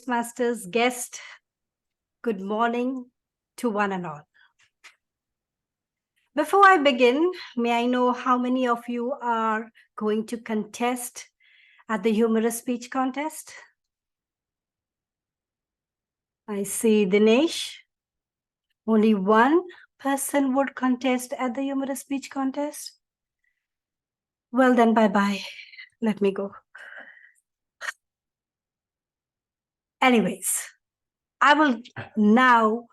Toastmasters guest, good morning to one and all. Before I begin, may I know how many of you are going to contest at the Humorous Speech Contest? I see Dinesh. Only one person would contest at the Humorous Speech Contest? Well then, bye-bye. Let me go. Anyways, I will now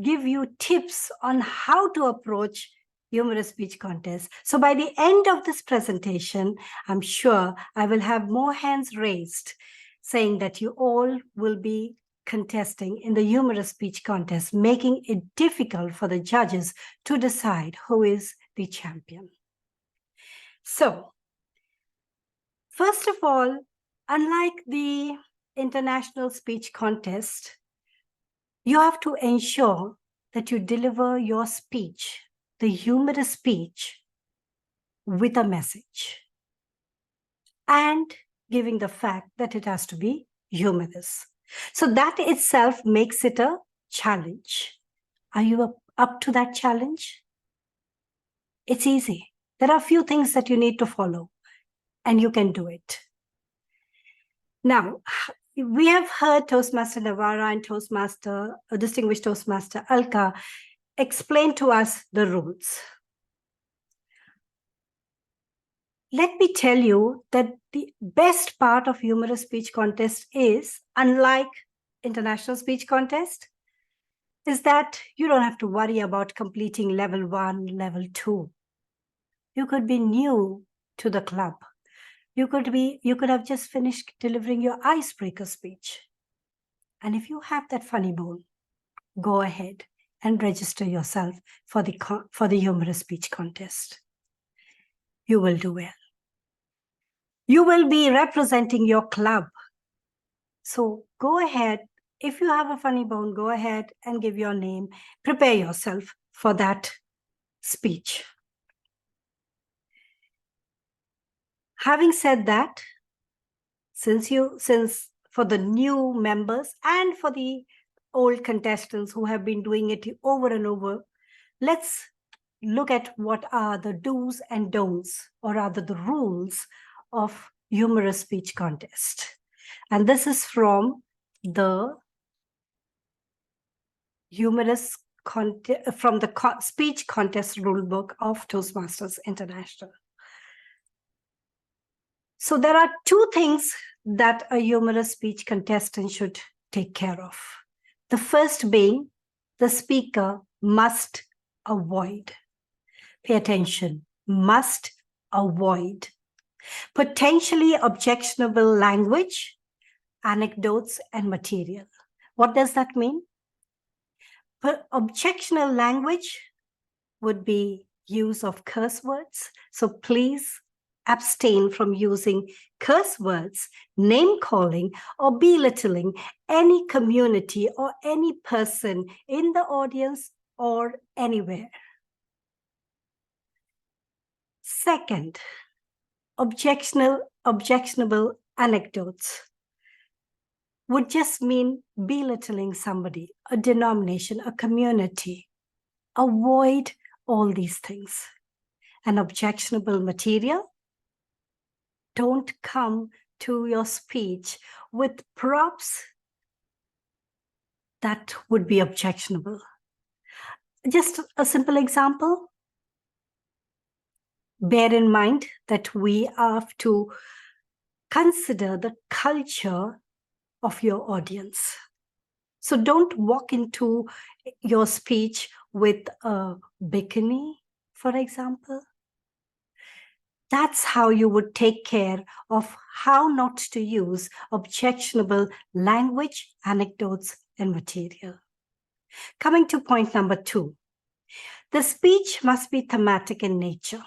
give you tips on how to approach Humorous Speech Contest. So by the end of this presentation, I'm sure I will have more hands raised saying that you all will be contesting in the Humorous Speech Contest, making it difficult for the judges to decide who is the champion. So, first of all, unlike the International Speech Contest, you have to ensure that you deliver your speech, the humorous speech, with a message and giving the fact that it has to be humorous. So that itself makes it a challenge. Are you up to that challenge? It's easy. There are a few things that you need to follow and you can do it. Now, we have heard Toastmaster Navara and Distinguished Toastmaster Alka explain to us the rules. Let me tell you that the best part of Humorous Speech Contest is, unlike International Speech Contest, is that you don't have to worry about completing level 1, level 2. You could be new to the club. You could have just finished delivering your icebreaker speech. And if you have that funny bone, go ahead and register yourself for the Humorous Speech Contest. You will do well. You will be representing your club. So go ahead. If you have a funny bone, go ahead and give your name. Prepare yourself for that speech. Having said that, since for the new members and for the old contestants who have been doing it over and over, let's look at what are the do's and don'ts, or rather the rules of Humorous Speech Contest. And this is from the Speech Contest Rulebook of Toastmasters International. So there are two things that a humorous speech contestant should take care of. The first being the speaker must avoid. Pay attention, must avoid potentially objectionable language, anecdotes, and material. What does that mean? Objectionable language would be use of curse words. So please abstain from using curse words, name calling, or belittling any community or any person in the audience or anywhere. Second, objectionable anecdotes would just mean belittling somebody, a denomination, a community. Avoid all these things. And objectionable material, don't come to your speech with props that would be objectionable. Just a simple example. Bear in mind that we have to consider the culture of your audience. So don't walk into your speech with a bikini, for example. That's how you would take care of how not to use objectionable language, anecdotes, and material. Coming to point number 2, the speech must be thematic in nature.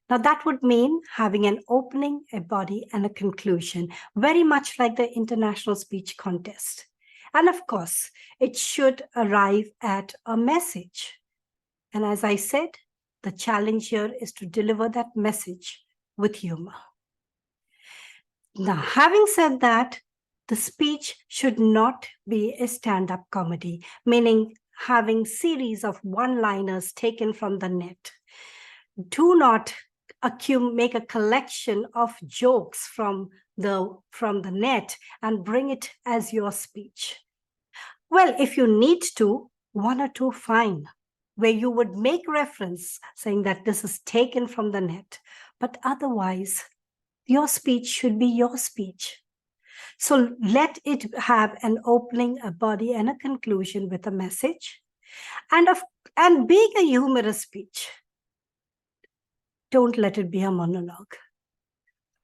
Now that would mean having an opening, a body, and a conclusion, very much like the International Speech Contest. And of course, it should arrive at a message. And as I said, the challenge here is to deliver that message with humor. Now, having said that, The speech should not be a stand-up comedy, meaning having series of one-liners taken from the net. Do not make a collection of jokes from the net and bring it as your speech. Well, if you need to, one or two, fine, where you would make reference saying that this is taken from the net. But otherwise, your speech should be your speech. So let it have an opening, a body, and a conclusion with a message. And being a humorous speech, don't let it be a monologue.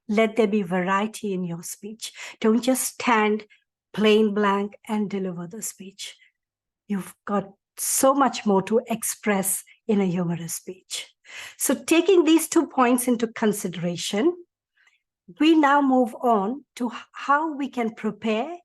Let there be variety in your speech. Don't just stand plain blank and deliver the speech. You've got so much more to express in a humorous speech. So taking these 2 points into consideration, we now move on to how we can prepare,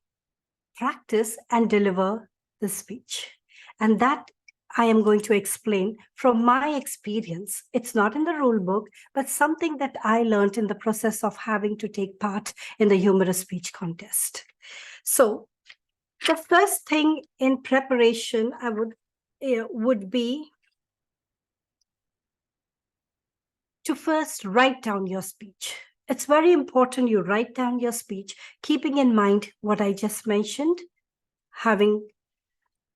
practice, and deliver the speech. And that I am going to explain from my experience. It's not in the rule book, but something that I learned in the process of having to take part in the humorous speech contest. So the first thing in preparation I would be to first write down your speech. It's very important you write down your speech, keeping in mind what I just mentioned,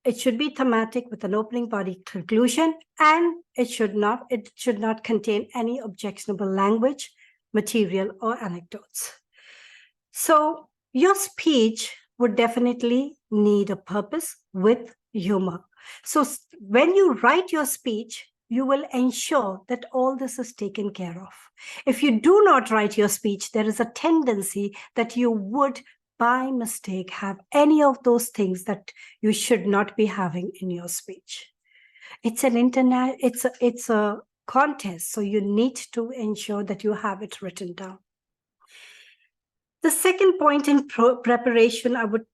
it should be thematic with an opening body conclusion, and it should not contain any objectionable language, material, or anecdotes. So your speech would definitely need a purpose with humor. So when you write your speech, you will ensure that all this is taken care of. If you do not write your speech, there is a tendency that you would by mistake have any of those things that you should not be having in your speech. It's a contest, so you need to ensure that you have it written down. The second point in preparation I would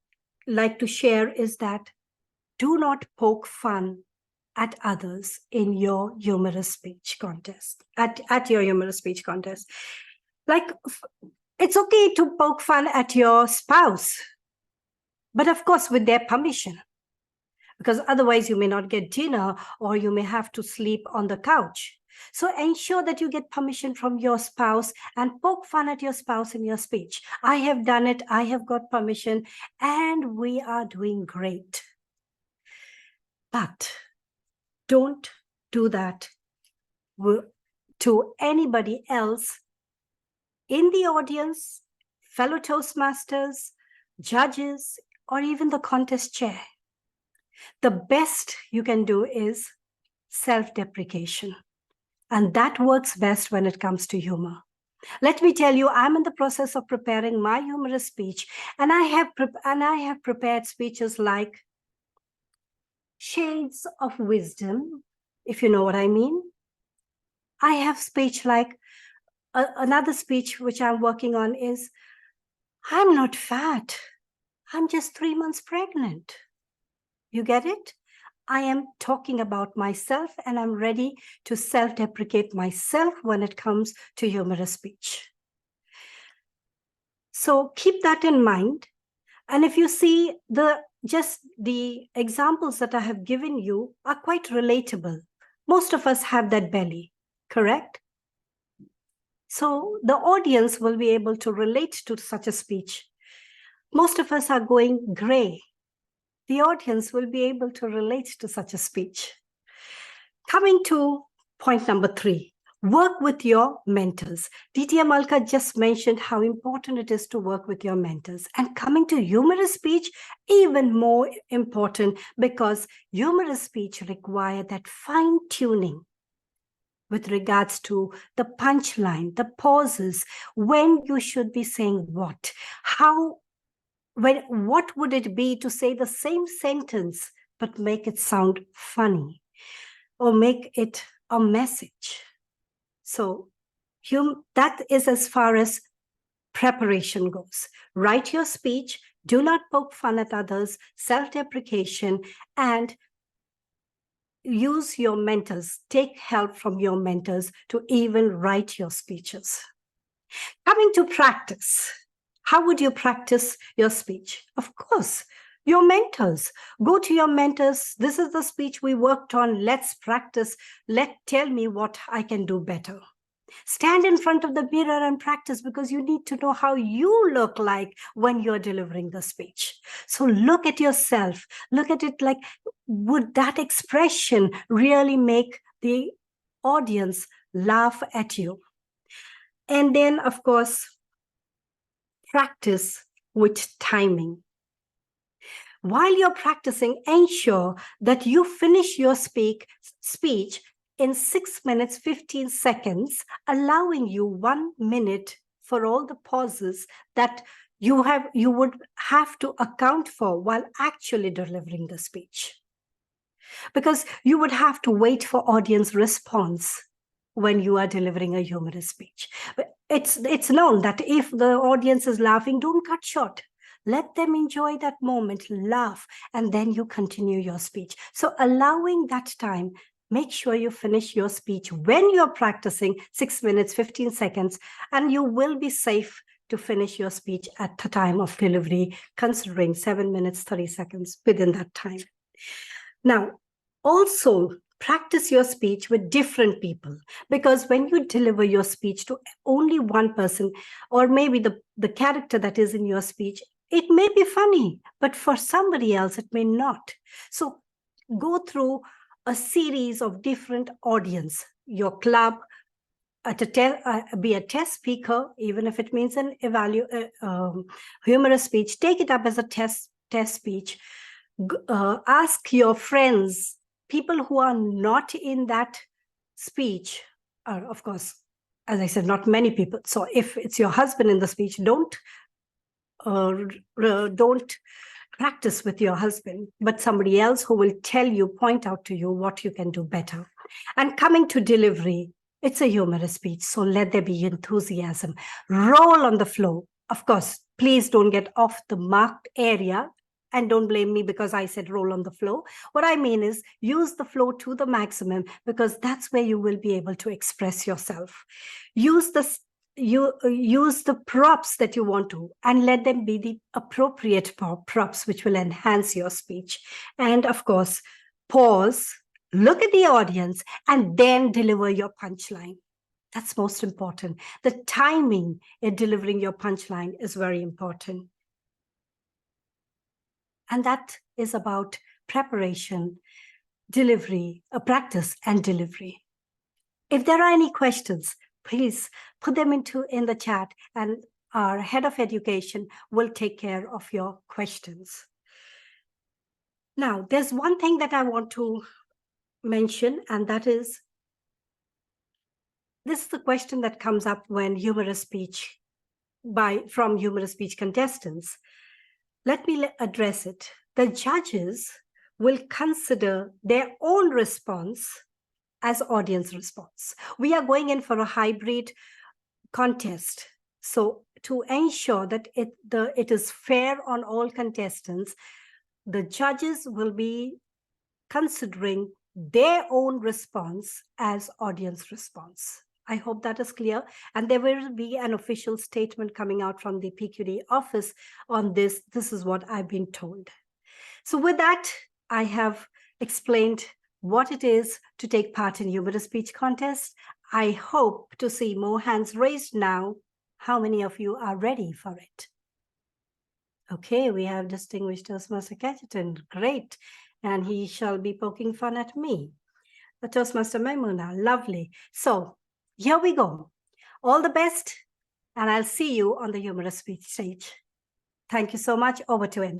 like to share is that do not poke fun at others in your humorous speech contest, at your humorous speech contest. Like, it's okay to poke fun at your spouse, but of course with their permission, because otherwise you may not get dinner or you may have to sleep on the couch. So ensure that you get permission from your spouse and poke fun at your spouse in your speech. I have done it, I have got permission, and we are doing great. But don't do that to anybody else in the audience, fellow Toastmasters, judges, or even the contest chair. The best you can do is self-deprecation. And that works best when it comes to humor. Let me tell you, I'm in the process of preparing my humorous speech, and I have prepared speeches like Shades of Wisdom, if you know what I mean. I have speech like, another speech which I'm working on is, I'm not fat, I'm just 3 months pregnant. You get it? I am talking about myself, and I'm ready to self-deprecate myself when it comes to humorous speech. So keep that in mind. And if you see just the examples that I have given you are quite relatable. Most of us have that belly, correct? So the audience will be able to relate to such a speech. Most of us are going gray. The audience will be able to relate to such a speech. Coming to point number 3, work with your mentors. D.T. Amalka just mentioned how important it is to work with your mentors. And coming to humorous speech, even more important, because humorous speech require that fine-tuning with regards to the punchline, the pauses, when you should be saying what, what would it be to say the same sentence but make it sound funny or make it a message. So that is as far as preparation goes. Write your speech, do not poke fun at others, self-deprecation, and use your mentors. Take help from your mentors to even write your speeches. Coming to practice. How would you practice your speech? Of course, your mentors. Go to your mentors. This is the speech we worked on. Let's practice. Tell me what I can do better. Stand in front of the mirror and practice, because you need to know how you look like when you're delivering the speech. So look at yourself. Look at it like, would that expression really make the audience laugh at you? And then, of course, practice with timing. While you're practicing, ensure that you finish your speech in 6 minutes, 15 seconds, allowing you 1 minute for all the pauses that you would have to account for while actually delivering the speech. Because you would have to wait for audience response when you are delivering a humorous speech. It's known that if the audience is laughing, don't cut short. Let them enjoy that moment, laugh, and then you continue your speech. So allowing that time, make sure you finish your speech when you're practicing 6 minutes, 15 seconds, and you will be safe to finish your speech at the time of delivery, considering 7 minutes, 30 seconds within that time. Now, also practice your speech with different people, because when you deliver your speech to only one person, or maybe the character that is in your speech, it may be funny, but for somebody else, it may not. So go through a series of different audience, your club, be a test speaker, even if it means an humorous speech, take it up as a test speech. Ask your friends, people who are not in that speech, of course, as I said, not many people. So if it's your husband in the speech, don't practice with your husband, but somebody else who will tell you, point out to you what you can do better. And coming to delivery, it's a humorous speech, so let there be enthusiasm. Roll on the floor. Of course, please don't get off the marked area, and don't blame me because I said roll on the floor. What I mean is use the floor to the maximum, because that's where you will be able to express yourself. Use the props that you want to, and let them be the appropriate props which will enhance your speech. And of course, pause, look at the audience, and then deliver your punchline. That's most important. The timing in delivering your punchline is very important. And that is about preparation, delivery, practice, and delivery. If there are any questions, please put them in the chat, and our head of education will take care of your questions. Now, there's one thing that I want to mention, and that is, this is the question that comes up when humorous speech from humorous speech contestants. Let me address it. The judges will consider their own response as audience response. We are going in for a hybrid contest. So to ensure that it is fair on all contestants, the judges will be considering their own response as audience response. I hope that is clear. And there will be an official statement coming out from the PQD office on this. This is what I've been told. So with that, I have explained what it is to take part in humorous speech contest. I hope to see more hands raised now. How many of you are ready for it? Okay, we have distinguished Toastmaster Catcherton. Great. And he shall be poking fun at me. The Toastmaster Maimuna, lovely. So here we go. All the best, and I'll see you on the humorous speech stage. Thank you so much. Over to MC.